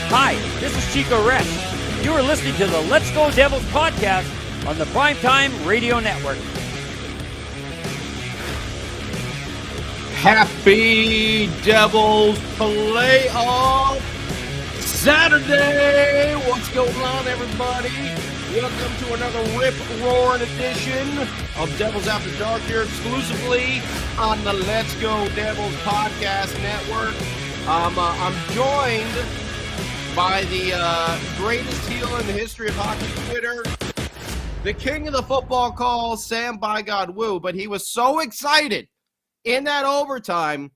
Hi, this is Chico Resch. You are listening to the Let's Go Devils podcast on the Primetime Radio Network. Happy Devils playoff Saturday! What's going on, everybody? Welcome to another rip-roaring edition of Devils After Dark here exclusively on the Let's Go Devils podcast network. I'm joined by the greatest heel in the history of hockey Twitter, the king of the football call, Sam By God Woo, but he was so excited in that overtime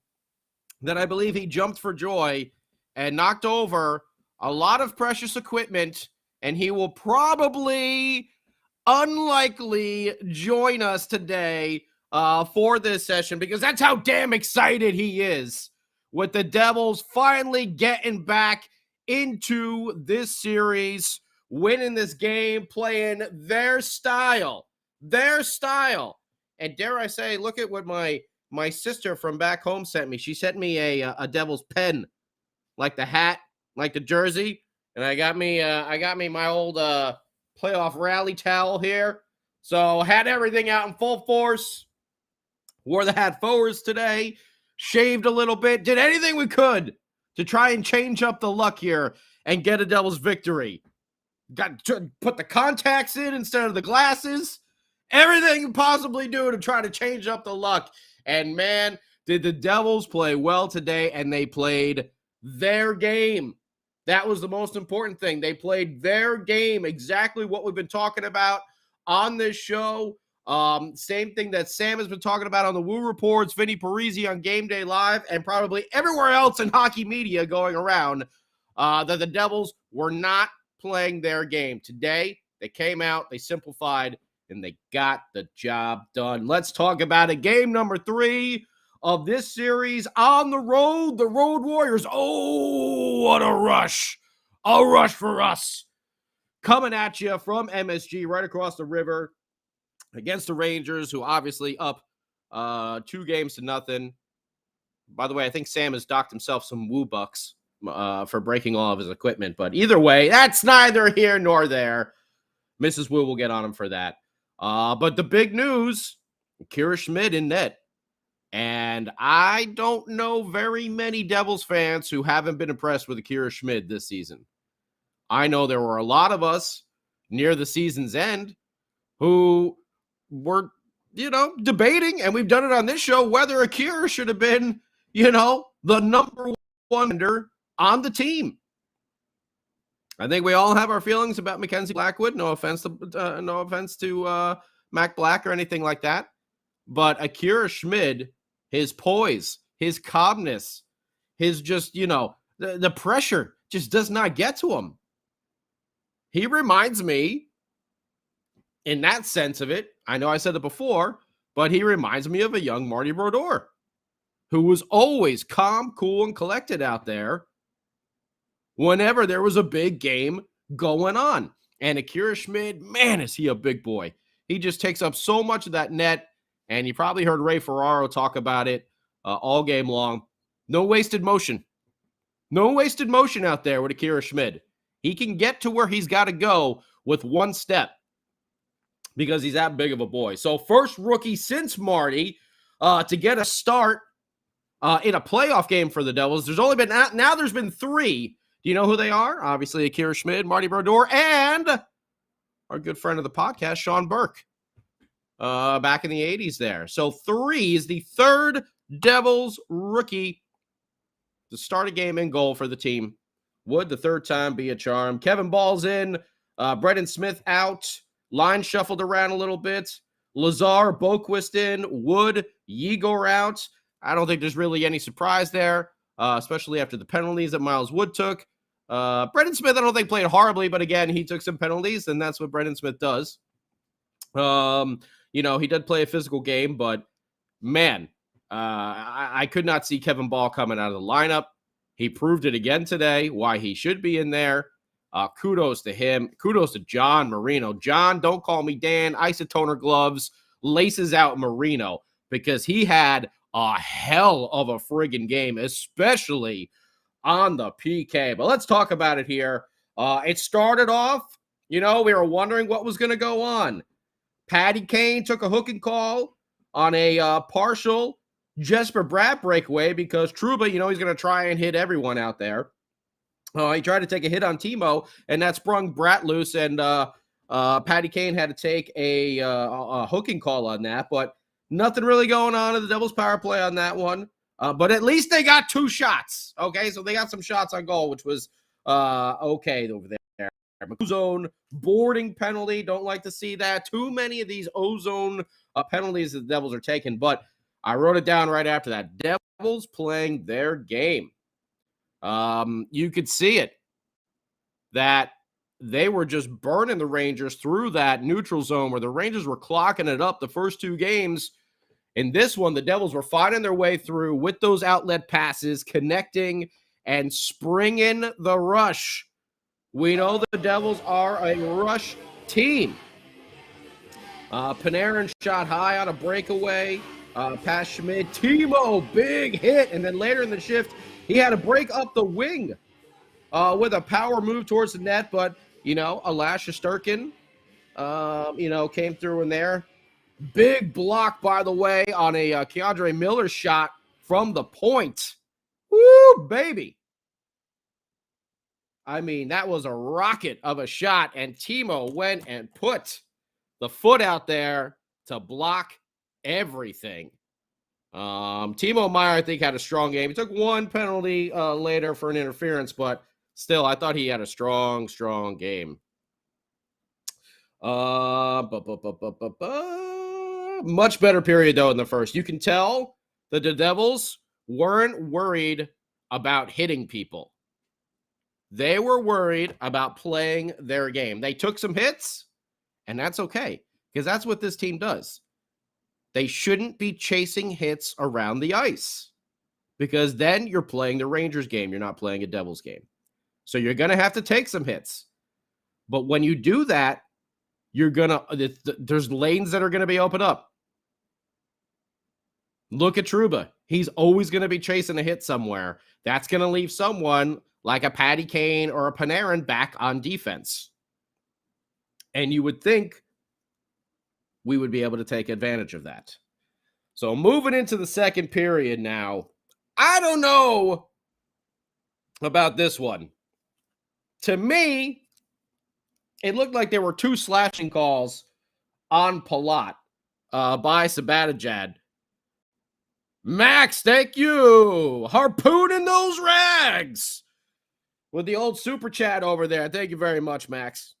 that I believe he jumped for joy and knocked over a lot of precious equipment, and he will probably, unlikely, join us today for this session because that's how damn excited he is with the Devils finally getting back into this series, winning this game, playing their style. And dare I say, look at what my sister from back home sent me. She sent me a Devils pen, like the hat, like the jersey, and I got me my old playoff rally towel here. So had everything out in full force. Wore the hat forwards today. Shaved a little bit. Did anything we could to try and change up the luck here and get a Devils victory. Got to put the contacts in instead of the glasses. Everything you can possibly do to try to change up the luck. And man, did the Devils play well today, and they played their game. That was the most important thing. They played their game, exactly what we've been talking about on this show. Same thing that Sam has been talking about on the Woo Reports, Vinny Parisi on Game Day Live, and probably everywhere else in hockey media going around, that the Devils were not playing their game. Today, they came out, they simplified, and they got the job done. Let's talk about it. Game number 3 of this series on the road. The Road Warriors. Oh, what a rush. A rush for us. Coming at you from MSG right across the river against the Rangers, who obviously up 2-0. By the way, I think Sam has docked himself some Woo bucks for breaking all of his equipment. But either way, that's neither here nor there. Mrs. Woo will get on him for that. But the big news, Akira Schmid in net. And I don't know very many Devils fans who haven't been impressed with Akira Schmid this season. I know there were a lot of us near the season's end who were, debating, and we've done it on this show, whether Akira should have been, the number one defender on the team. I think we all have our feelings about Mackenzie Blackwood. No offense to Mac Black or anything like that. But Akira Schmid, his poise, his calmness, his just, the pressure just does not get to him. He reminds me, in that sense of it, I know I said it before, but he reminds me of a young Marty Brodeur, who was always calm, cool, and collected out there whenever there was a big game going on. And Akira Schmid, man, is he a big boy. He just takes up so much of that net, and you probably heard Ray Ferraro talk about it all game long. No wasted motion. No wasted motion out there with Akira Schmid. He can get to where he's got to go with one step because he's that big of a boy. So first rookie since Marty to get a start in a playoff game for the Devils. There's only been, now there's been 3. Do you know who they are? Obviously, Akira Schmid, Marty Brodeur, and our good friend of the podcast, Sean Burke, back in the 80s there. So 3 is the third Devils rookie to start a game in goal for the team. Would the third time be a charm? Kevin Ball's in. Brendan Smith out. Line shuffled around a little bit. Lazar, Boquist in. Wood, Yegor out. I don't think there's really any surprise there, especially after the penalties that Miles Wood took. Brendan Smith, I don't think played horribly, but again, he took some penalties, and that's what Brendan Smith does. He did play a physical game, but man, I could not see Kevin Ball coming out of the lineup. He proved it again today, why he should be in there. Kudos to him. Kudos to John Marino. John, don't call me Dan. Isotoner gloves, laces out Marino, because he had a hell of a friggin' game, especially on the PK. But let's talk about it here. It started off, we were wondering what was going to go on. Patty Kane took a hook and call on a partial Jesper Bratt breakaway because Trouba, he's going to try and hit everyone out there. He tried to take a hit on Timo, and that sprung Bratt loose, and Patty Kane had to take a hooking call on that, but nothing really going on in the Devils power play on that one. But at least they got 2 shots, okay? So they got some shots on goal, which was okay over there. Ozone boarding penalty. Don't like to see that. Too many of these ozone penalties that the Devils are taking, but I wrote it down right after that. Devils playing their game. You could see it, that they were just burning the Rangers through that neutral zone where the Rangers were clocking it up the first 2 games. In this one, the Devils were finding their way through with those outlet passes, connecting and springing the rush. We know the Devils are a rush team. Panarin shot high on a breakaway. Past Schmid. Timo, big hit. And then later in the shift, he had to break up the wing with a power move towards the net. But, Alash Shesterkin, came through in there. Big block, by the way, on a Keandre Miller shot from the point. Woo, baby. I mean, that was a rocket of a shot, and Timo went and put the foot out there to block everything. Timo Meier, I think, had a strong game. He took 1 penalty later for an interference, but still, I thought he had a strong game. Much better period, though, in the first. You can tell that the Devils weren't worried about hitting people. They were worried about playing their game. They took some hits, and that's okay, because that's what this team does. They shouldn't be chasing hits around the ice, because then you're playing the Rangers game. You're not playing a Devils game. So you're going to have to take some hits. But when you do that, there's lanes that are going to be opened up. Look at Trouba. He's always going to be chasing a hit somewhere. That's going to leave someone like a Patty Kane or a Panarin back on defense. And you would think we would be able to take advantage of that. So moving into the second period now, I don't know about this one. To me, it looked like there were 2 slashing calls on Palat by Zibanejad. Max, thank you. Harpooning those rags with the old super chat over there. Thank you very much, Max.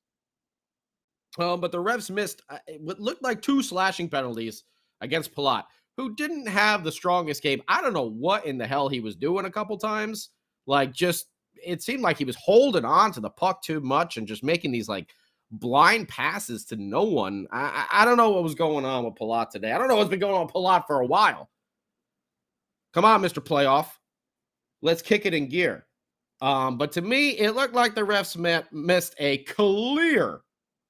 But the refs missed what looked like 2 slashing penalties against Palat, who didn't have the strongest game. I don't know what in the hell he was doing a couple times. It seemed like he was holding on to the puck too much and just making these blind passes to no one. I don't know what was going on with Palat today. I don't know what's been going on with Palat for a while. Come on, Mr. Playoff. Let's kick it in gear. But to me, it looked like the refs missed a clear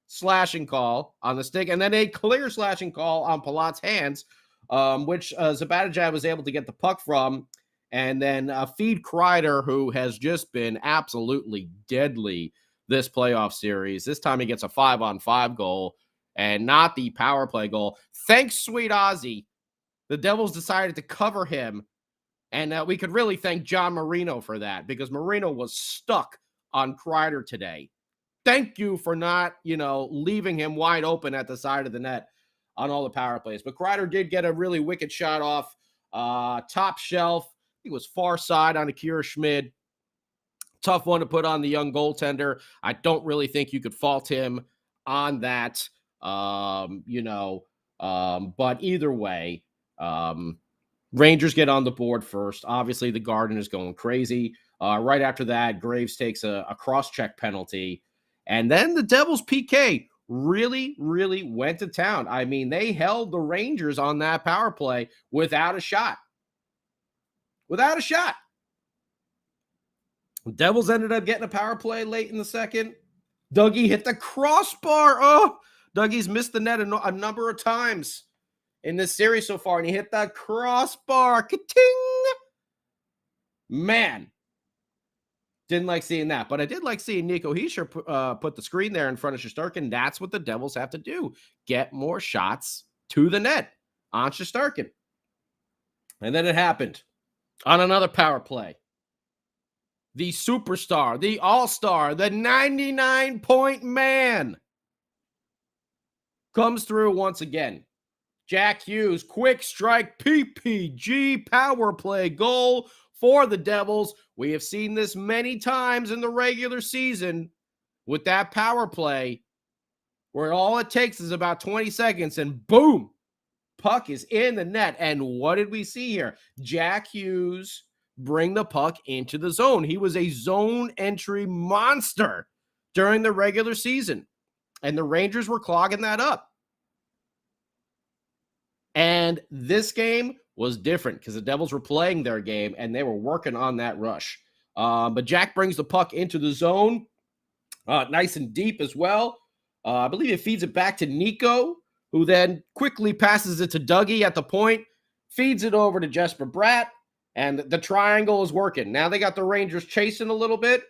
slashing call on the stick and then a clear slashing call on Palat's hands, which Zibanejad was able to get the puck from, and then feed Kreider, who has just been absolutely deadly this playoff series. This time he gets a 5-on-5 goal and not the power play goal. Thanks, sweet Ozzy. The Devils decided to cover him, and we could really thank John Marino for that, because Marino was stuck on Kreider today. Thank you for not, leaving him wide open at the side of the net on all the power plays. But Kreider did get a really wicked shot off top shelf. He was far side on Akira Schmid. Tough one to put on the young goaltender. I don't really think you could fault him on that, but either way, Rangers get on the board first. Obviously, the Garden is going crazy. Right after that, Graves takes a cross-check penalty. And then the Devils PK really, really went to town. I mean, they held the Rangers on that power play without a shot. Without a shot. Devils ended up getting a power play late in the second. Dougie hit the crossbar. Oh, Dougie's missed the net a number of times in this series so far, and he hit that crossbar. Ka-ting! Man, Didn't like seeing that, but I did like seeing Nico Hischier put the screen there in front of Shesterkin. That's what the Devils have to do. Get more shots to the net on Shesterkin. And then it happened on another power play. The superstar, the all-star, the 99-point man comes through once again. Jack Hughes, quick strike, PPG, power play goal for the Devils. We have seen this many times in the regular season with that power play where all it takes is about 20 seconds and boom, puck is in the net. And what did we see here? Jack Hughes bring the puck into the zone. He was a zone entry monster during the regular season, and the Rangers were clogging that up. And this game was different because the Devils were playing their game and they were working on that rush. But Jack brings the puck into the zone, nice and deep as well. I believe it feeds it back to Nico, who then quickly passes it to Dougie at the point, feeds it over to Jesper Bratt, and the triangle is working. Now they got the Rangers chasing a little bit.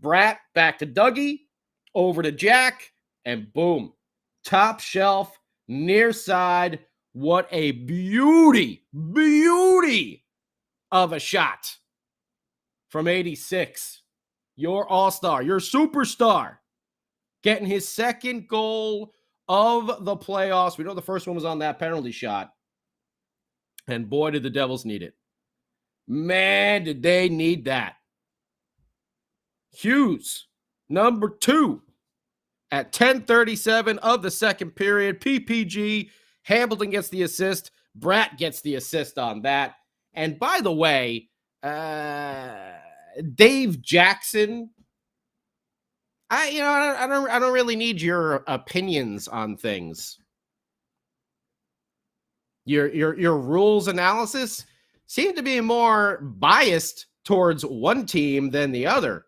Bratt back to Dougie, over to Jack, and boom, top shelf, near side. What a beauty of a shot from 86. Your all-star, your superstar, getting his second goal of the playoffs. We know the first one was on that penalty shot. And boy, did the Devils need it. Man, did they need that. Hughes, number 2, at 10:37 of the second period. PPG, Hamilton gets the assist. Bratt gets the assist on that. And by the way, Dave Jackson, I don't really need your opinions on things. Your rules analysis seem to be more biased towards one team than the other.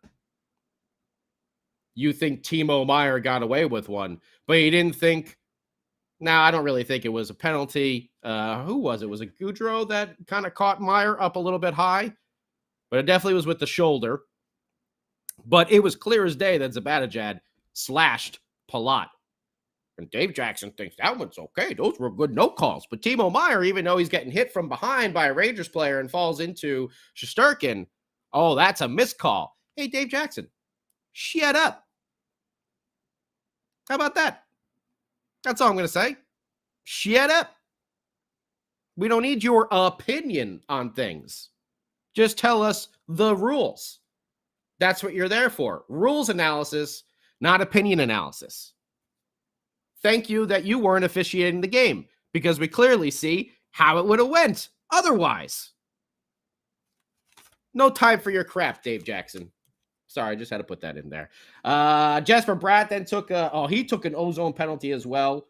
You think Timo Meier got away with one, but you didn't think. Now, I don't really think it was a penalty. Who was it? Was it Goudreau that kind of caught Meier up a little bit high? But it definitely was with the shoulder. But it was clear as day that Zibanejad slashed Palat. And Dave Jackson thinks that one's okay. Those were good no calls. But Timo Meier, even though he's getting hit from behind by a Rangers player and falls into Shesterkin, oh, that's a missed call. Hey, Dave Jackson, shut up. How about that? That's all I'm going to say. Shut up. We don't need your opinion on things. Just tell us the rules. That's what you're there for. Rules analysis, not opinion analysis. Thank you that you weren't officiating the game, because we clearly see how it would have went otherwise. No time for your crap, Dave Jackson. Sorry, I just had to put that in there. Jesper Bratt then took an ozone penalty as well.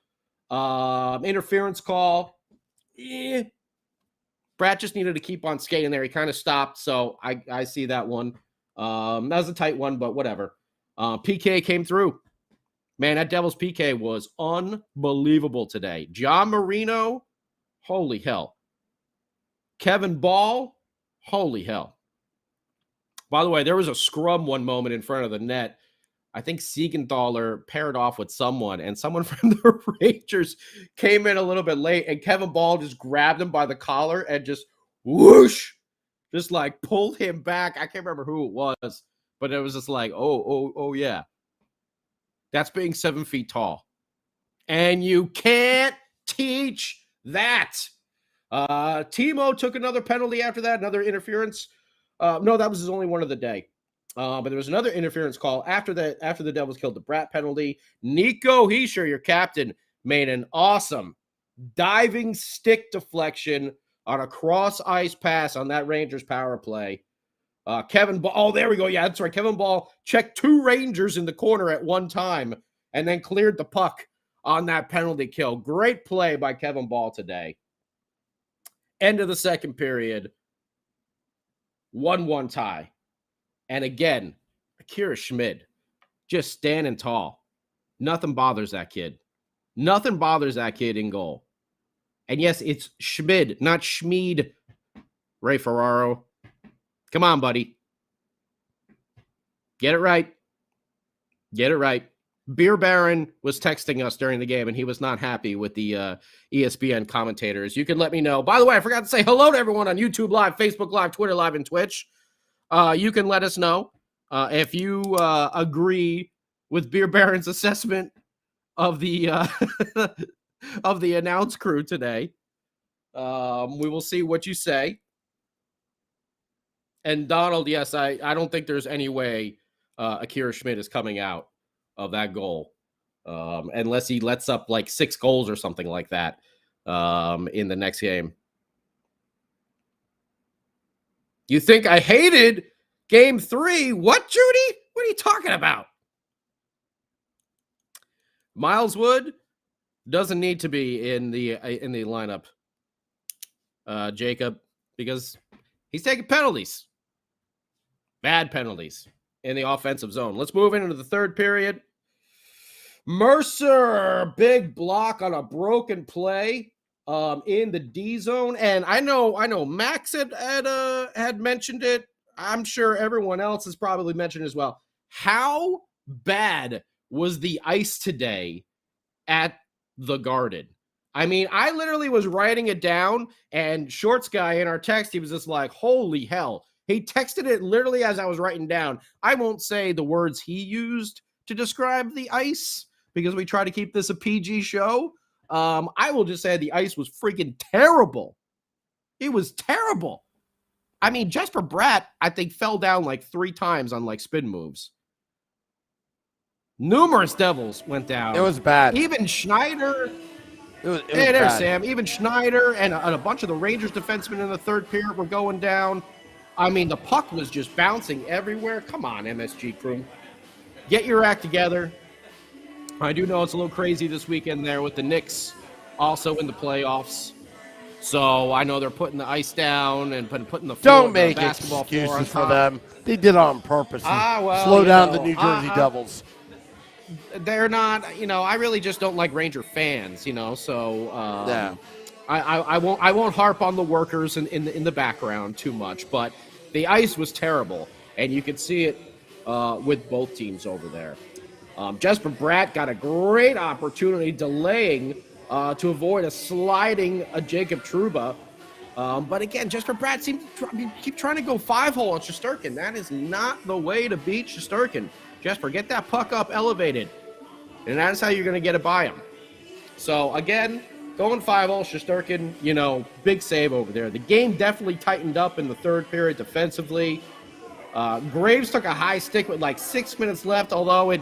Interference call. Bratt just needed to keep on skating there. He kind of stopped, so I see that one. That was a tight one, but whatever. PK came through. Man, that Devils PK was unbelievable today. John Marino, holy hell. Kevin Ball, holy hell. By the way, there was a scrum one moment in front of the net. I think Siegenthaler paired off with someone, and someone from the Rangers came in a little bit late, and Kevin Ball just grabbed him by the collar and just whoosh, just like pulled him back. I can't remember who it was, but it was just like, oh yeah. That's being 7 feet tall. And you can't teach that. Timo took another penalty after that, another interference. No, that was his only one of the day. But there was another interference call after the Devils killed the Bratt penalty. Nico Hischier, your captain, made an awesome diving stick deflection on a cross ice pass on that Rangers power play. Kevin Ball, oh, there we go. Yeah, that's right. Kevin Ball checked 2 Rangers in the corner at one time and then cleared the puck on that penalty kill. Great play by Kevin Ball today. End of the second period. 1-1 tie. And again, Akira Schmid just standing tall. Nothing bothers that kid. Nothing bothers that kid in goal. And yes, it's Schmid, not Schmid. Ray Ferraro. Come on, buddy. Get it right. Get it right. Beer Baron was texting us during the game, and he was not happy with the ESPN commentators. You can let me know. By the way, I forgot to say hello to everyone on YouTube Live, Facebook Live, Twitter Live, and Twitch. You can let us know if you agree with Beer Baron's assessment of the of the announce crew today. We will see what you say. And Donald, yes, I don't think there's any way Akira Schmid is coming out of that goal, unless he lets up like 6 goals or something like that in the next game. You think I hated Game 3? What, Judy? What are you talking about? Miles Wood doesn't need to be in the lineup, Jacob, because he's taking penalties, bad penalties in the offensive zone. Let's move into the third period. Mercer, big block on a broken play in the D zone, and I know Max had mentioned it. I'm sure everyone else has probably mentioned it as well. How bad was the ice today at the Garden? I mean, I literally was writing it down, and Shorts guy in our text, he was just like, holy hell. He texted it literally as I was writing down. I won't say the words he used to describe the ice because we try to keep this a PG show. I will just say the ice was freaking terrible. It was terrible. I mean, Jesper Bratt, I think, fell down like 3 times on like spin moves. Numerous Devils went down. It was bad. Even Schneider. It was Hey, there, bad. Sam. Even Schneider and a bunch of the Rangers defensemen in the third period were going down. I mean, the puck was just bouncing everywhere. Come on, MSG crew. Get your act together. I do know it's a little crazy this weekend there with the Knicks also in the playoffs. So I know they're putting the ice down and putting the floor, Don't make basketball floor on excuses for top. them. They did it on purpose. Well, Slow down the know, New Jersey Devils. They're not, I really just don't like Ranger fans, so Yeah. I won't harp on the workers in the background too much, but the ice was terrible, and you could see it with both teams over there. Jesper Bratt got a great opportunity delaying to avoid a sliding Jacob Trouba. But again, Jesper Bratt seemed to keep trying to go 5-hole on Shesterkin. That is not the way to beat Shesterkin. Jesper, get that puck up elevated, and that's how you're going to get it by him. So again, going 5-hole, Shesterkin, big save over there. The game definitely tightened up in the third period defensively. Graves took a high stick with like 6 minutes left, although it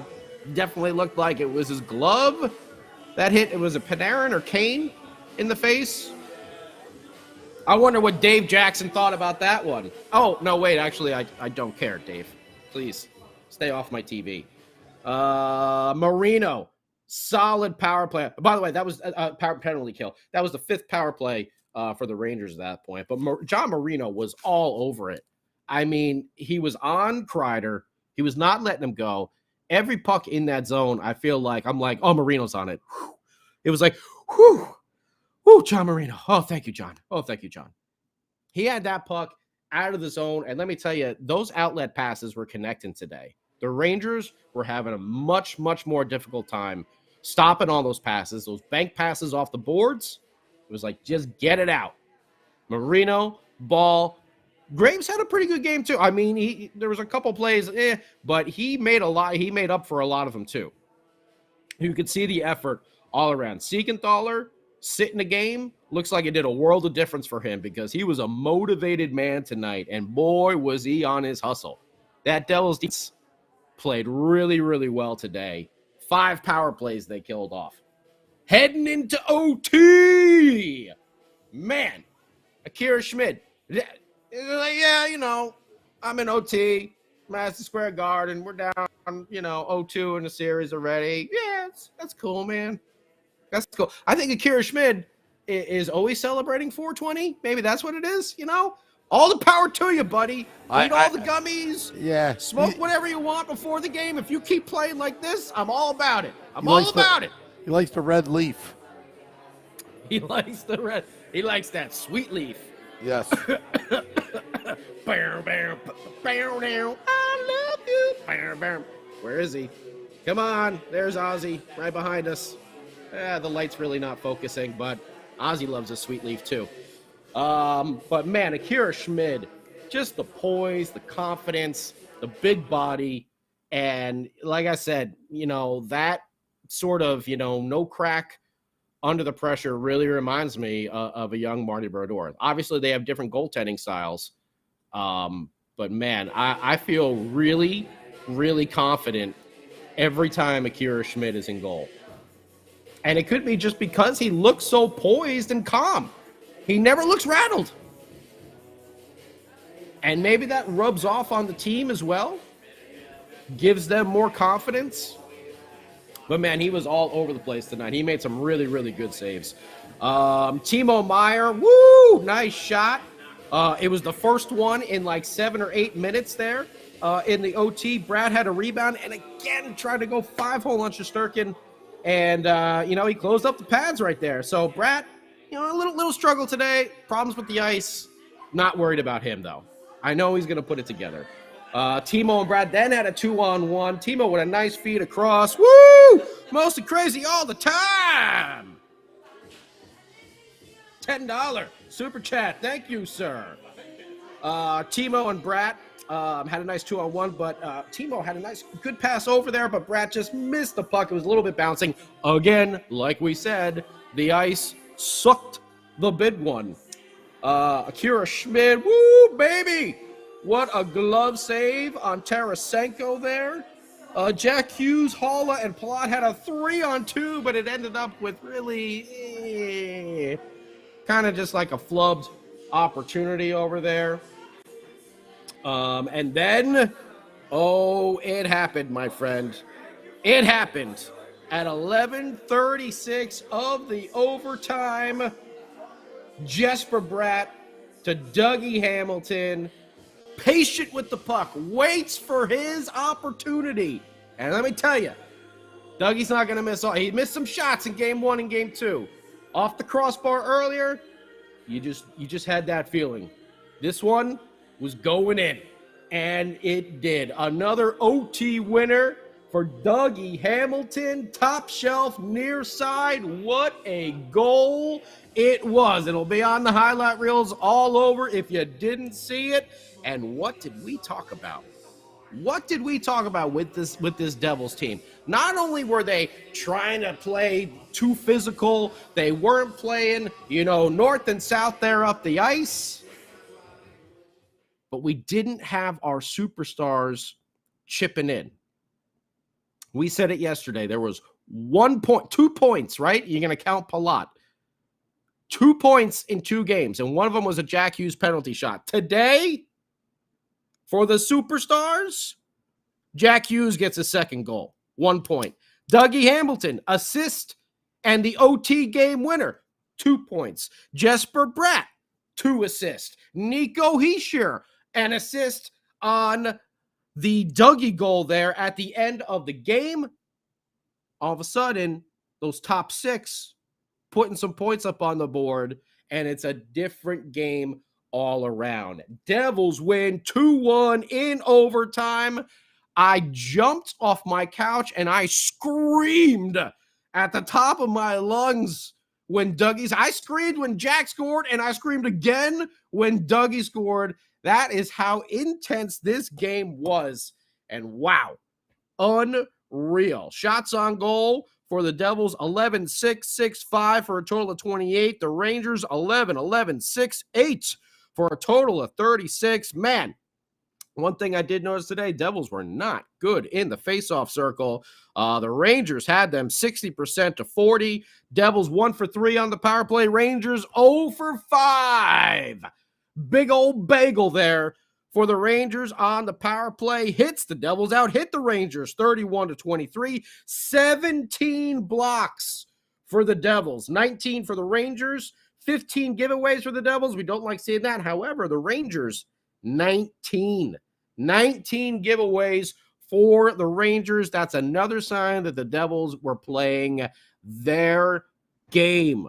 definitely looked like it was his glove that hit. It was a Panarin or Kane in the face. I wonder what Dave Jackson thought about that one. Oh, no, wait, actually, I don't care, Dave. Please, stay off my TV. Marino, solid power play. By the way, that was a power penalty kill. That was the 5th power play for the Rangers at that point. But John Marino was all over it. I mean, he was on Kreider. He was not letting him go. Every puck in that zone, I'm like, oh, Marino's on it. Whew. It was like, whew. Woo, John Marino. Oh, thank you, John. Oh, thank you, John. He had that puck out of the zone, and let me tell you, those outlet passes were connecting today. The Rangers were having a much, much more difficult time stopping all those passes, those bank passes off the boards. It was like, just get it out. Marino, Ball. Graves had a pretty good game, too. I mean, there was a couple plays, but he made up for a lot of them, too. You could see the effort all around. Siegenthaler, sit in the game, looks like it did a world of difference for him because he was a motivated man tonight, and boy, was he on his hustle. That Devils defense played really, really well today. 5 power plays they killed off. Heading into OT! Man, Akira Schmid. Yeah, I'm in OT, Madison Square Garden. We're down, 0-2 in the series already. Yeah, that's cool, man. That's cool. I think Akira Schmid is always celebrating 420. Maybe that's what it is, All the power to you, buddy. Eat all the gummies. Yeah. Smoke whatever you want before the game. If you keep playing like this, I'm all about it. I'm all about it. He likes the red leaf. He likes the red. He likes that sweet leaf. Yes. I love you. Where is he? Come on. There's Ozzy right behind us. The light's really not focusing, but Ozzy loves a sweet leaf too. But man, Akira Schmid, just the poise, the confidence, the big body, and like I said, that sort of, no crack under the pressure really reminds me of a young Marty Brodeur. Obviously, they have different goaltending styles, but man, I feel really, really confident every time Akira Schmid is in goal. And it could be just because he looks so poised and calm. He never looks rattled. And maybe that rubs off on the team as well. Gives them more confidence. But, man, he was all over the place tonight. He made some really, really good saves. Timo Meier, woo, nice shot. It was the first one in like 7 or 8 minutes there in the OT. Brad had a rebound and again tried to go 5-hole on Shesterkin. And, he closed up the pads right there. So, Brad, a little struggle today. Problems with the ice. Not worried about him, though. I know he's going to put it together. Timo and Brad then had a 2-on-1. Timo with a nice feed across. Woo! Mostly crazy all the time. $10 super chat. Thank you, sir. Timo and Brad had a nice 2-on-1, but Timo had a nice, good pass over there, but Brad just missed the puck. It was a little bit bouncing. Again, like we said, the ice sucked the bid one. Akira Schmid, woo, baby! What a glove save on Tarasenko there. Jack Hughes, Halla, and Palat had a 3-on-2, but it ended up with really kind of just like a flubbed opportunity over there. And then, it happened, my friend. It happened at 11:36 of the overtime. Jesper Bratt to Dougie Hamilton. Patient with the puck. Waits for his opportunity. And let me tell you, Dougie's not going to miss all. He missed some shots in game 1 and game 2. Off the crossbar earlier, you just had that feeling. This one was going in, and it did. Another OT winner for Dougie Hamilton, top shelf, near side. What a goal it was. It'll be on the highlight reels all over if you didn't see it. And what did we talk about? What did we talk about with this Devils team? Not only were they trying to play too physical, they weren't playing, north and south there up the ice. But we didn't have our superstars chipping in. We said it yesterday. There was 2 points, right? You're going to count Palat. 2 points in 2 games, and one of them was a Jack Hughes penalty shot. Today, for the superstars, Jack Hughes gets a second goal, 1 point. Dougie Hamilton, assist, and the OT game winner, 2 points. Jesper Bratt, 2 assists. Nico Hischier, an assist on the Dougie goal there at the end of the game. All of a sudden, those top 6 putting some points up on the board, and it's a different game all around. Devils win 2-1 in overtime. I jumped off my couch and I screamed at the top of my lungs when I screamed when Jack scored, and I screamed again when Dougie scored. That is how intense this game was. And wow, unreal. Shots on goal for the Devils, 11-6, 6-5 for a total of 28. The Rangers, 11-11, 6-8 for a total of 36. Man, one thing I did notice today, Devils were not good in the faceoff circle. The Rangers had them 60% to 40. Devils 1 for 3 on the power play. Rangers 0 for 5. Big old bagel there for the Rangers on the power play. Hits the Devils out, hit the Rangers 31 to 23. 17 blocks for the Devils, 19 for the Rangers. 15 giveaways for the Devils. We don't like seeing that. However, the Rangers, 19 giveaways for the Rangers. That's another sign that the Devils were playing their game.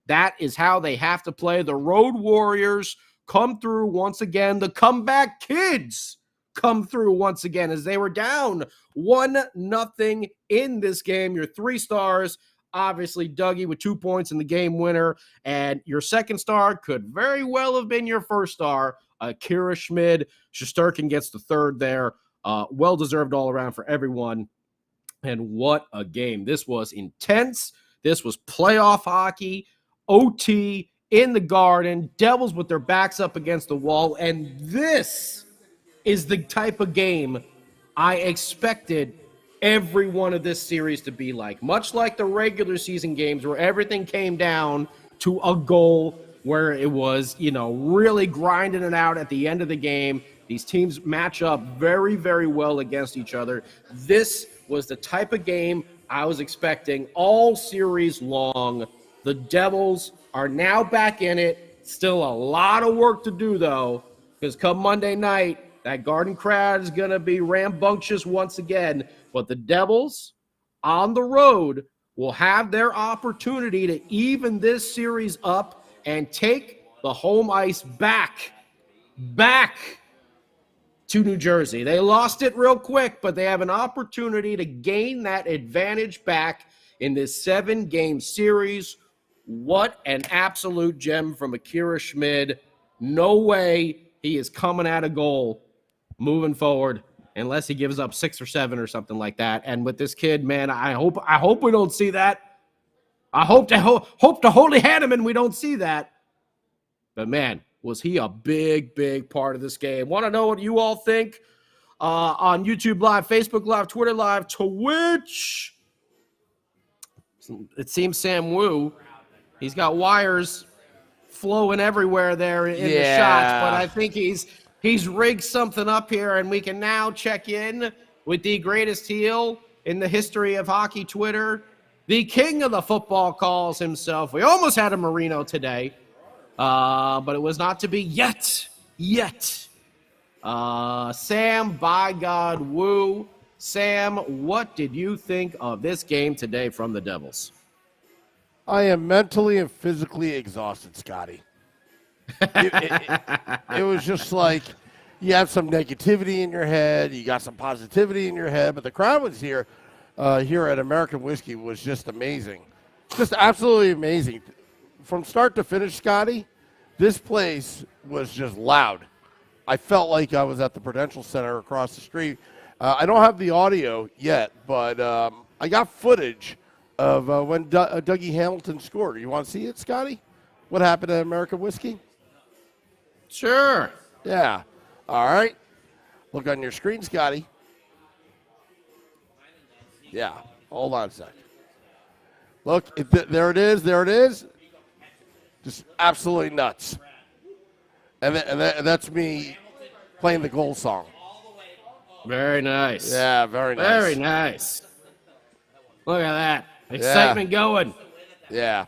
That is how they have to play. The Road Warriors come through once again. The comeback kids come through once again as they were down 1-0 in this game. Your 3 stars, obviously Dougie with 2 points in the game winner, and your second star could very well have been your first star, Kira Schmid. Shesterkin gets the third there. Well-deserved all around for everyone. And what a game. This was intense. This was playoff hockey, OT, in the Garden, Devils with their backs up against the wall, and this is the type of game I expected every one of this series to be like. Much like the regular season games where everything came down to a goal, where it was, really grinding it out at the end of the game. These teams match up very, very well against each other. This was the type of game I was expecting all series long. The Devils are now back in it. Still a lot of work to do, though, because come Monday night, that Garden crowd is going to be rambunctious once again. But the Devils on the road will have their opportunity to even this series up and take the home ice back to New Jersey. They lost it real quick, but they have an opportunity to gain that advantage back in this 7-game series. What an absolute gem from Akira Schmid. No way he is coming at a goal moving forward unless he gives up 6 or 7 or something like that. And with this kid, man, I hope we don't see that. I hope to holy hand him and we don't see that. But man, was he a big, big part of this game. Want to know what you all think? On YouTube Live, Facebook Live, Twitter Live, Twitch. It seems Sam Wu, he's got wires flowing everywhere there in the shots, but I think he's rigged something up here, and we can now check in with the greatest heel in the history of hockey Twitter, the king of the football calls himself. We almost had a Marino today, but it was not to be yet. Sam, by God, Wu. Sam, what did you think of this game today from the Devils? I am mentally and physically exhausted, Scotty. It was just like you have some negativity in your head, you got some positivity in your head, but the crowd was here at American Whiskey was just amazing. Just absolutely amazing. From start to finish, Scotty, this place was just loud. I felt like I was at the Prudential Center across the street. I don't have the audio yet, but I got footage of when Dougie Hamilton scored. You want to see it, Scotty? What happened at American Whiskey? Sure. Yeah. All right. Look on your screen, Scotty. Yeah. Hold on a sec. Look, there it is. There it is. Just absolutely nuts. And that's me playing the goal song. Very nice. Yeah, very nice. Very nice. Look at that. Excitement going. Yeah.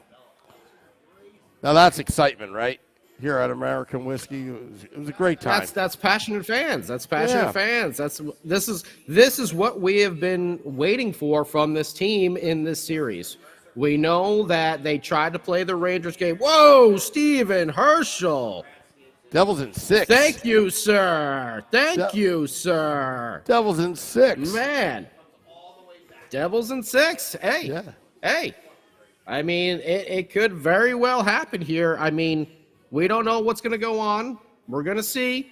Now that's excitement, right? Here at American Whiskey, it was a great time. That's passionate fans. That's passionate fans. This is what we have been waiting for from this team in this series. We know that they tried to play the Rangers game. Whoa, Steven Herschel. Devils in 6. Thank you, sir. Thank you, sir. Devils in 6. Man. Devils in 6. Hey. Yeah. Hey. I mean, it could very well happen here. I mean, we don't know what's going to go on. We're going to see.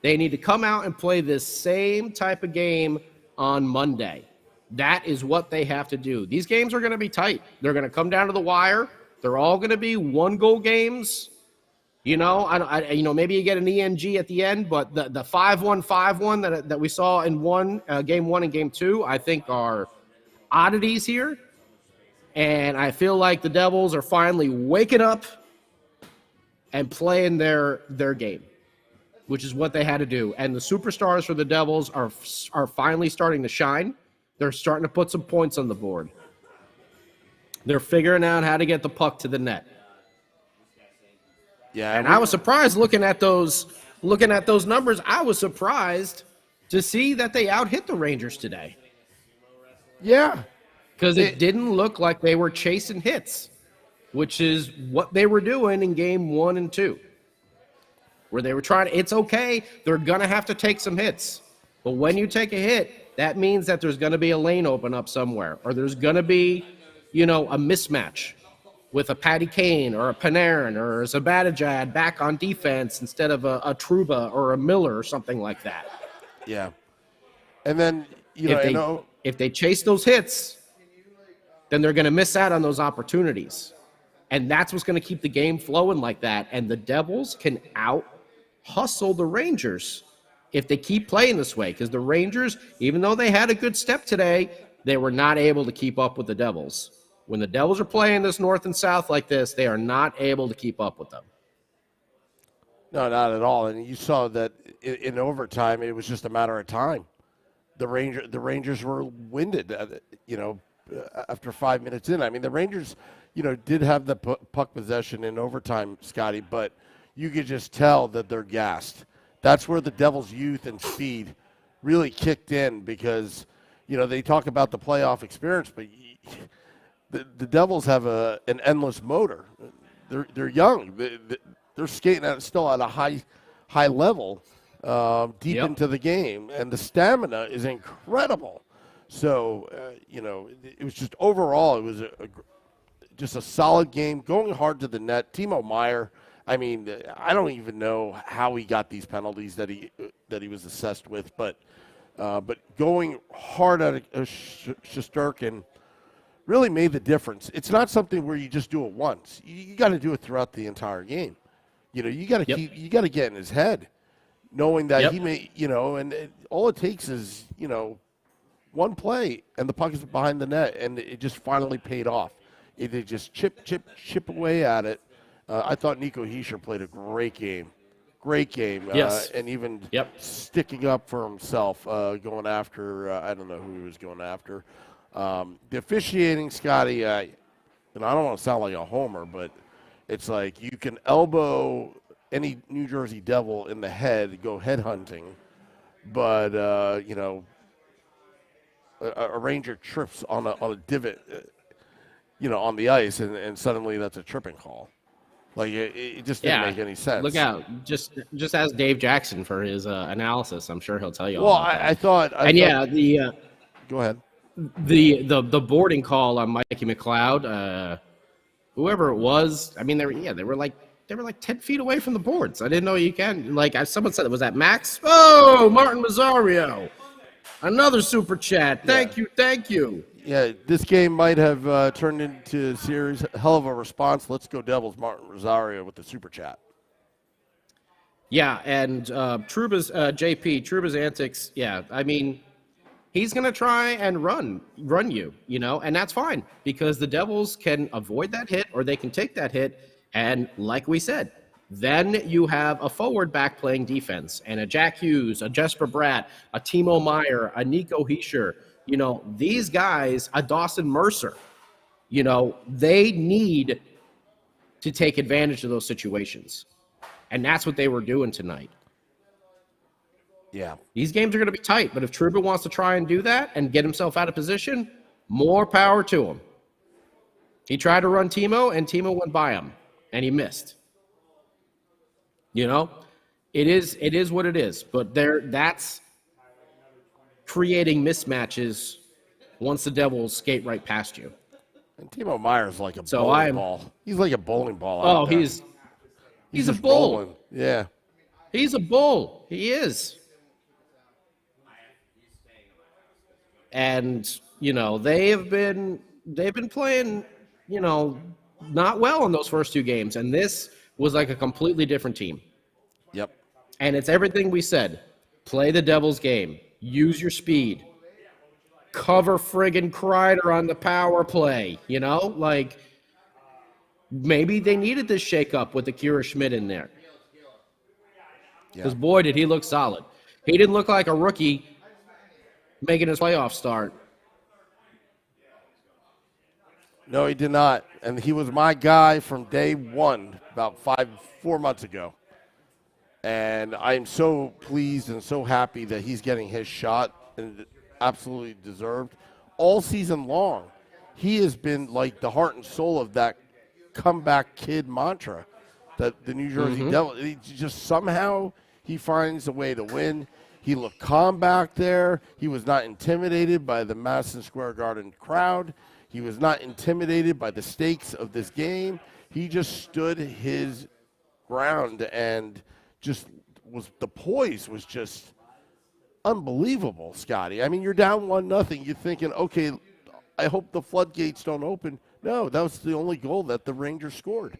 They need to come out and play this same type of game on Monday. That is what they have to do. These games are going to be tight. They're going to come down to the wire. They're all going to be 1-goal games. Maybe you get an ENG at the end, but the 5-1, 5-1 that we saw in game 1 and game 2, I think are oddities here. And I feel like the Devils are finally waking up and playing their game, which is what they had to do. And the superstars for the Devils are finally starting to shine. They're starting to put some points on the board. They're figuring out how to get the puck to the net. Yeah, and I was surprised looking at those numbers. I was surprised to see that they out-hit the Rangers today. Yeah. Because it didn't look like they were chasing hits, which is what they were doing in game 1 and 2, where they were trying to, it's okay, they're going to have to take some hits. But when you take a hit, that means that there's going to be a lane open up somewhere, or there's going to be, a mismatch with a Patty Kane or a Panarin or a Zibanejad back on defense instead of a Trouba or a Miller or something like that. Yeah. And then, if they chase those hits, then they're going to miss out on those opportunities. And that's what's going to keep the game flowing like that. And the Devils can out-hustle the Rangers if they keep playing this way. Because the Rangers, even though they had a good step today, they were not able to keep up with the Devils. When the Devils are playing this north and south like this, they are not able to keep up with them. No, not at all. And you saw that in overtime, it was just a matter of time. The Rangers were winded, after 5 minutes in. I mean, the Rangers, did have the puck possession in overtime, Scotty, but you could just tell that they're gassed. That's where the Devils' youth and speed really kicked in because, they talk about the playoff experience, but the Devils have an endless motor. They're young. They're skating still at a high level deep into the game, and the stamina is incredible. So, it was just overall, it was just a solid game, going hard to the net. Timo Meier, I mean, I don't even know how he got these penalties that he was assessed with, but going hard at Shesterkin really made the difference. It's not something where you just do it once. You got to do it throughout the entire game. You got to you got to get in his head, knowing that he may, all it takes is, one play and the puck is behind the net, and it just finally paid off. They just chip away at it. I thought Nico Hischier played a great game. Yes. And even sticking up for himself, going after, I don't know who he was going after. The officiating, Scotty, and I don't want to sound like a homer, but it's like you can elbow any New Jersey Devil in the head, go head hunting, but, a Ranger trips on a divot, on the ice, and suddenly that's a tripping call. Like, it just didn't make any sense. Look out. Just ask Dave Jackson for his analysis. I'm sure he'll tell you all well, about that. I thought... Go ahead. The boarding call on Mikey McLeod, whoever it was, I mean, they were like 10 feet away from the boards. I didn't know you can. Like, someone said, was that Max? Oh, Martin Mazzario. Another super chat. Thank you. Yeah, this game might have turned into a series. Hell of a response. Let's go Devils, Martin Rosario with the super chat. Yeah, and Trouba's Trouba's antics. Yeah, I mean, he's gonna try and run you, and that's fine because the Devils can avoid that hit or they can take that hit, and like we said, then you have a forward back playing defense and a Jack Hughes, a Jesper Bratt, a Timo Meier, a Nico Hischier. These guys, a Dawson Mercer, they need to take advantage of those situations. And that's what they were doing tonight. Yeah. These games are going to be tight, but if Trouba wants to try and do that and get himself out of position, more power to him. He tried to run Timo, and Timo went by him, and he missed. It is what it is, but that's creating mismatches once the Devils skate right past you. And Timo Meier's like a bowling ball. He's like a bowling ball out there. He's a bull. Bowling. Yeah. He's a bull. He is. And, they've been playing, not well in those first two games. And this was like a completely different team. Yep. And it's everything we said. Play the Devils game. Use your speed. Cover friggin' Kreider on the power play. Maybe they needed this shakeup with Akira Schmidt in there. Because, boy, did he look solid. He didn't look like a rookie making his playoff start. No, he did not. And he was my guy from day one about 4 months ago. And I'm so pleased and so happy that he's getting his shot, and absolutely deserved. All season long, he has been like the heart and soul of that comeback kid mantra that the New Jersey Devils, just somehow he finds a way to win. He looked calm back there. He was not intimidated by the Madison Square Garden crowd. He was not intimidated by the stakes of this game. He just stood his ground and just the poise was just unbelievable, Scotty. I mean, you're down 1-0. You're thinking, okay, I hope the floodgates don't open. No, that was the only goal that the Rangers scored.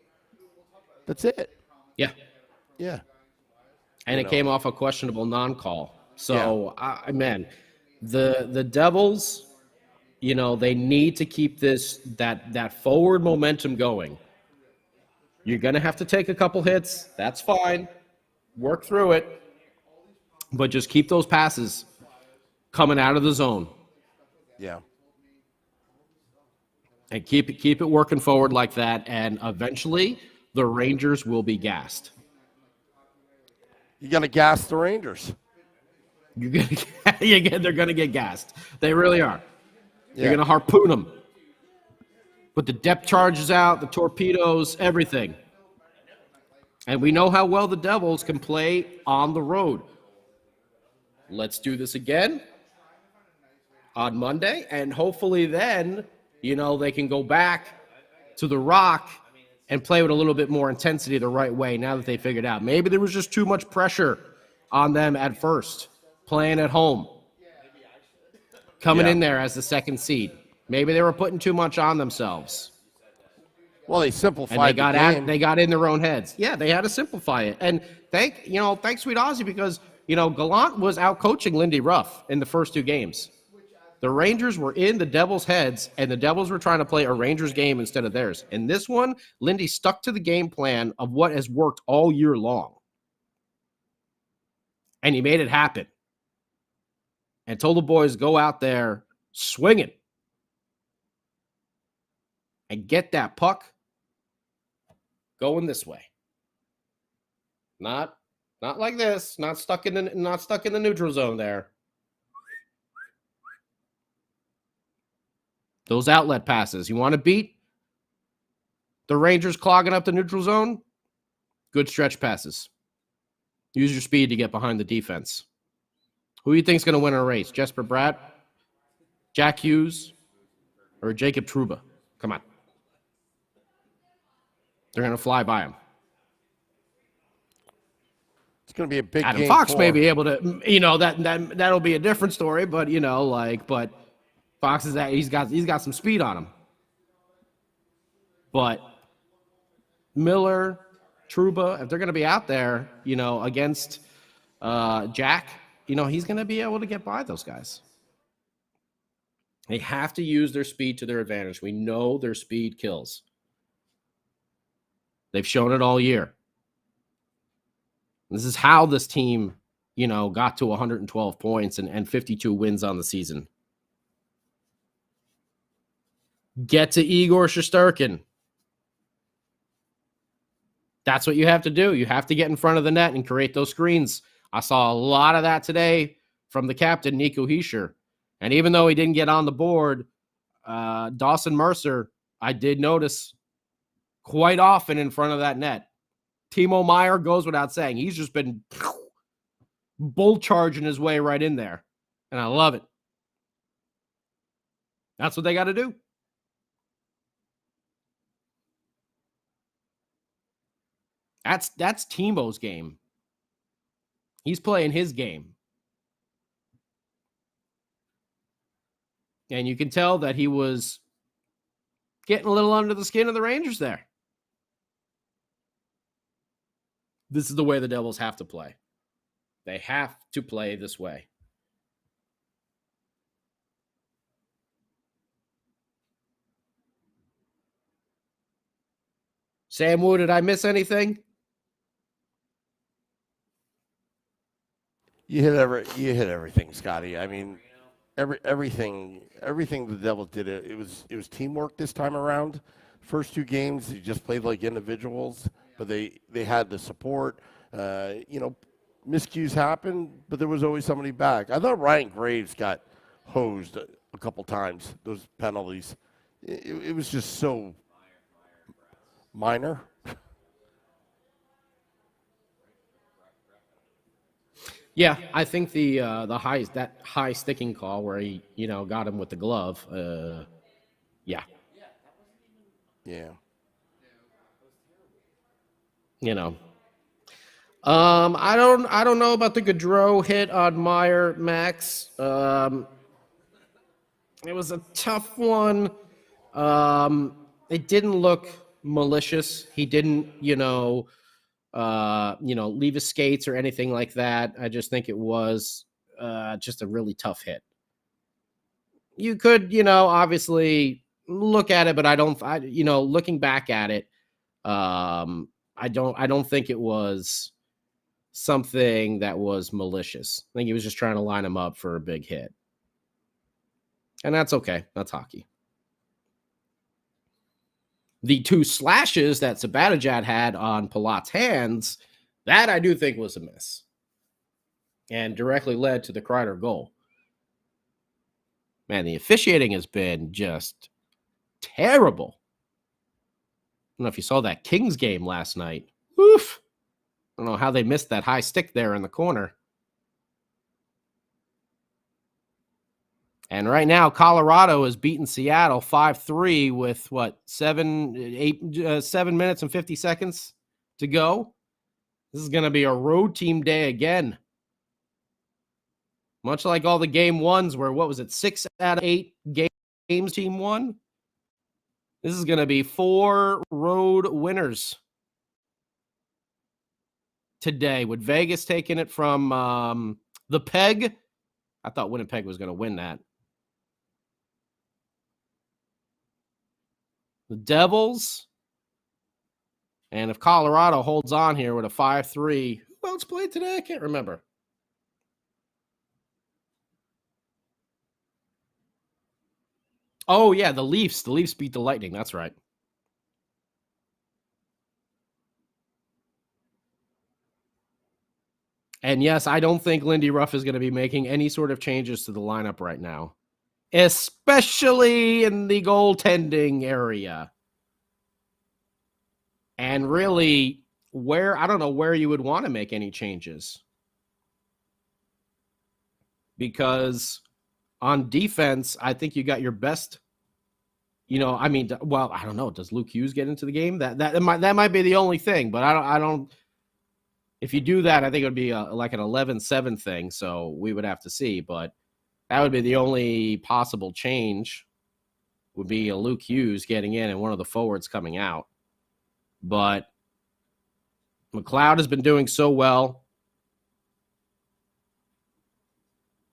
That's it. Yeah. Yeah. And it came off a questionable non-call. So, man, the Devils, they need to keep that forward momentum going. You're going to have to take a couple hits. That's fine. Work through it. But just keep those passes coming out of the zone. Yeah. And keep it working forward like that. And eventually, the Rangers will be gassed. You got to gas the Rangers. They're going to get gassed. They really are. Yeah. You're going to harpoon them. Put the depth charges out, the torpedoes, everything. And we know how well the Devils can play on the road. Let's do this again on Monday. And hopefully then, they can go back to the Rock and play with a little bit more intensity the right way now that they figured out. Maybe there was just too much pressure on them at first, playing at home, coming in there as the second seed. Maybe they were putting too much on themselves. Well, they simplified the game. They got in their own heads. Yeah, they had to simplify it. And thanks Sweet Aussie, because, Gallant was out coaching Lindy Ruff in the first two games. The Rangers were in the Devils' heads, and the Devils were trying to play a Rangers game instead of theirs. In this one, Lindy stuck to the game plan of what has worked all year long. And he made it happen. And told the boys, go out there swinging. And get that puck going this way. Not like this. Not stuck in the neutral zone there. Those outlet passes. You want to beat the Rangers clogging up the neutral zone? Good stretch passes. Use your speed to get behind the defense. Who do you think is going to win a race? Jesper Bratt, Jack Hughes, or Jacob Trouba? Come on. They're going to fly by him. It's going to be a big Adam game. Fox may be able to, that'll be a different story, but but Fox is that he's got some speed on him. But Miller, Trouba, if they're going to be out there, against Jack, he's going to be able to get by those guys. They have to use their speed to their advantage. We know their speed kills. They've shown it all year. This is how this team, got to 112 points and 52 wins on the season. Get to Igor Shesterkin. That's what you have to do. You have to get in front of the net and create those screens. I saw a lot of that today from the captain, Nico Hischier. And even though he didn't get on the board, Dawson Mercer, I did notice quite often in front of that net. Timo Meier goes without saying. He's just been bull charging his way right in there. And I love it. That's what they got to do. That's Timo's game. He's playing his game. And you can tell that he was getting a little under the skin of the Rangers there. This is the way the Devils have to play. They have to play this way. Sam Wu, did I miss anything? You hit everything, Scotty. I mean, everything the Devils did. It was teamwork this time around. First two games, they just played like individuals, but they had the support. Miscues happened, but there was always somebody back. I thought Ryan Graves got hosed a couple times. Those penalties, it was just so minor. Yeah, I think the high sticking call where he got him with the glove. Yeah, Yeah. I don't know about the Gaudreau hit on Meyer, Max. It was a tough one. It didn't look malicious. He didn't, leave his skates or anything like that. I just think it was just a really tough hit. You could, obviously look at it, but looking back at it, I don't think it was something that was malicious. I think he was just trying to line him up for a big hit. And that's okay. That's hockey. The 2 slashes that Zibanejad had on Palat's hands, that I do think was a miss. And directly led to the Kreider goal. Man, the officiating has been just terrible. I don't know if you saw that Kings game last night. Oof. I don't know how they missed that high stick there in the corner. And right now, Colorado has beaten Seattle 5-3 with 7 minutes and 50 seconds to go. This is going to be a road team day again. Much like all the game ones where, 6 out of 8 games team won? This is going to be 4 road winners today, with Vegas taking it from the Peg. I thought Winnipeg was going to win that. The Devils. And if Colorado holds on here with a 5-3, who else played today? I can't remember. Oh, yeah, the Leafs. The Leafs beat the Lightning. That's right. And yes, I don't think Lindy Ruff is going to be making any sort of changes to the lineup right now, especially in the goaltending area. And really, I don't know where you would want to make any changes. Because on defense, I think you got your best, I don't know. Does Luke Hughes get into the game? That might be the only thing, but I don't. If you do that, I think it would be like an 11-7 thing. So we would have to see, but that would be the only possible change. Would be a Luke Hughes getting in and one of the forwards coming out. But McLeod has been doing so well.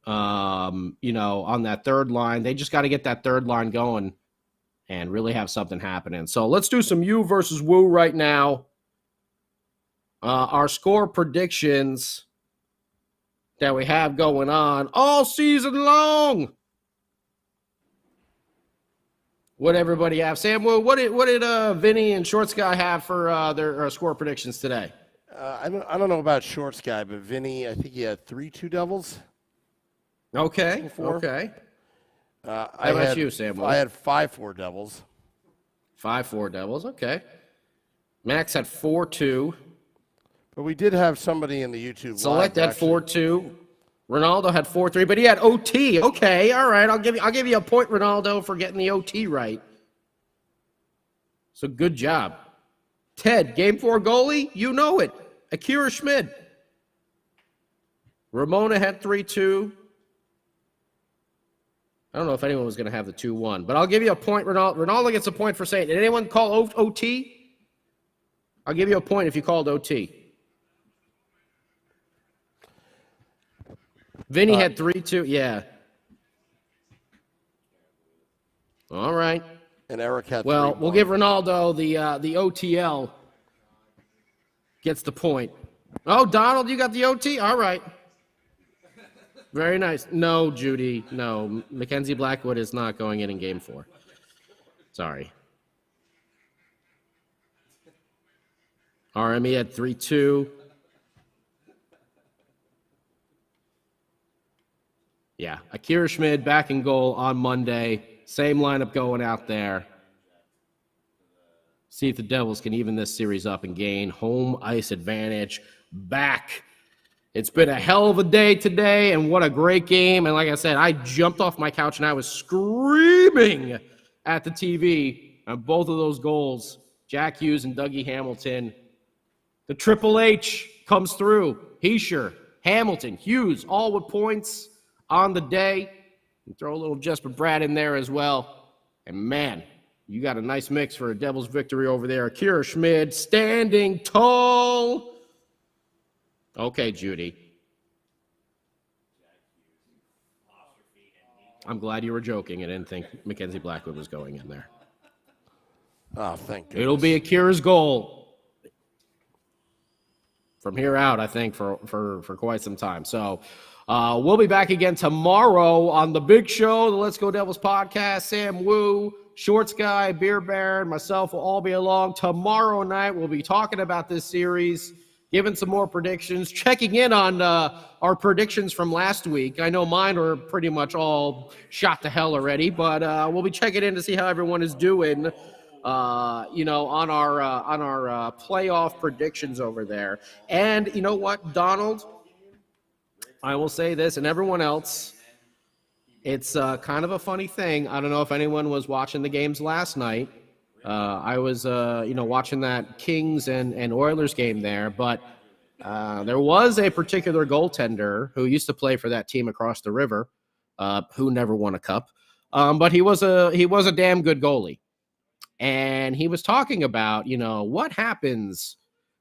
On that third line, they just got to get that third line going and really have something happening. So let's do some you versus woo right now. Our score predictions that we have going on all season long. What everybody have? Sam, what did Vinny and Shorts Guy have for their score predictions today? I don't know about Shorts Guy, but Vinny, I think he had 3-2 Devils. Okay. Okay. How about you, Sam? I had 5-4 Devils. 5-4 Devils. Okay. Max had 4-2. But we did have somebody in the YouTube Select had 4-2. Ronaldo had 4-3, but he had OT. Okay, all right. I'll give you a point, Ronaldo, for getting the OT right. So good job. Ted, game 4 goalie, you know it. Akira Schmid. Ramona had 3-2. I don't know if anyone was going to have the 2-1, but I'll give you a point, Ronaldo. Ronaldo gets a point for saying, did anyone call OT? I'll give you a point if you called OT. Vinny had 3-2. Yeah. All right. And Eric had Well, we'll give Ronaldo the OTL. Gets the point. Oh, Donald, you got the OT? All right. Very nice. No, Judy. No. Mackenzie Blackwood is not going in game 4. Sorry. RME had 3-2. Yeah, Akira Schmid back in goal on Monday. Same lineup going out there. See if the Devils can even this series up and gain home ice advantage back It's been a hell of a day today, and what a great game. And like I said, I jumped off my couch and I was screaming at the TV on both of those goals. Jack Hughes and Dougie Hamilton. The Triple H comes through. Heischer, Hamilton, Hughes, all with points on the day. And throw a little Jesper Brad in there as well. And man, you got a nice mix for a Devils victory over there. Kira Schmid standing tall. Okay, Judy. I'm glad you were joking. I didn't think Mackenzie Blackwood was going in there. Oh, thank goodness. It'll be Akira's goal from here out, I think, for quite some time. So we'll be back again tomorrow on the big show, the Let's Go Devils podcast. Sam Wu, Shorts Guy, Beer Baron, myself will all be along. Tomorrow night, we'll be talking about this series, giving some more predictions, checking in on our predictions from last week. I know mine are pretty much all shot to hell already, but we'll be checking in to see how everyone is doing, on our playoff predictions over there. And you know what, Donald? I will say this, and everyone else, it's kind of a funny thing. I don't know if anyone was watching the games last night. I was, watching that Kings and Oilers game there, but there was a particular goaltender who used to play for that team across the river, who never won a cup, but he was a damn good goalie, and he was talking about what happens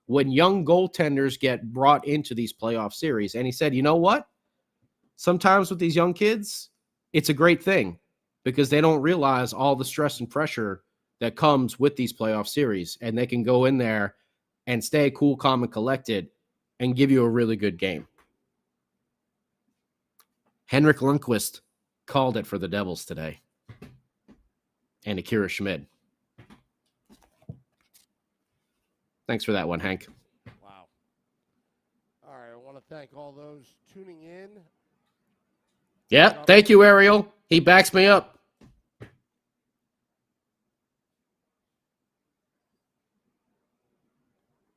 when young goaltenders get brought into these playoff series, and he said, you know what? Sometimes with these young kids, it's a great thing because they don't realize all the stress and pressure that comes with these playoff series, and they can go in there and stay cool, calm, and collected and give you a really good game. Henrik Lundqvist called it for the Devils today. And Akira Schmid. Thanks for that one, Hank. Wow. All right, I want to thank all those tuning in. Yeah, thank you, Ariel. He backs me up.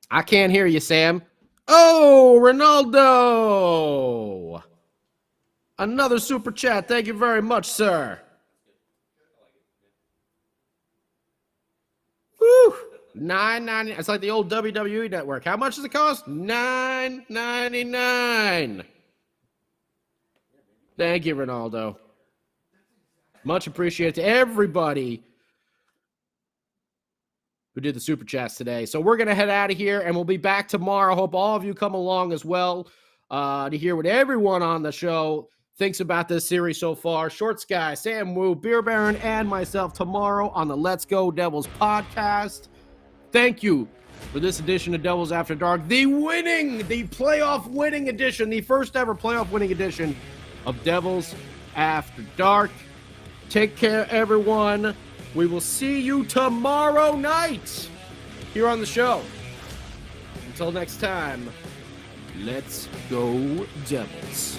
I can't hear you, Sam. Oh, Ronaldo. Another super chat. Thank you very much, sir. Woo. $9.99. It's like the old WWE network. How much does it cost? $9.99. Thank you, Ronaldo. Much appreciated to everybody who did the super chats today. So we're going to head out of here, and we'll be back tomorrow. Hope all of you come along as well to hear what everyone on the show thinks about this series so far. Shorts Guy, Sam Wu, Beer Baron, and myself tomorrow on the Let's Go Devils podcast. Thank you for this edition of Devils After Dark, the playoff winning edition, the first ever playoff winning edition of Devils After Dark. Take care, everyone. We will see you tomorrow night here on the show. Until next time, let's go Devils.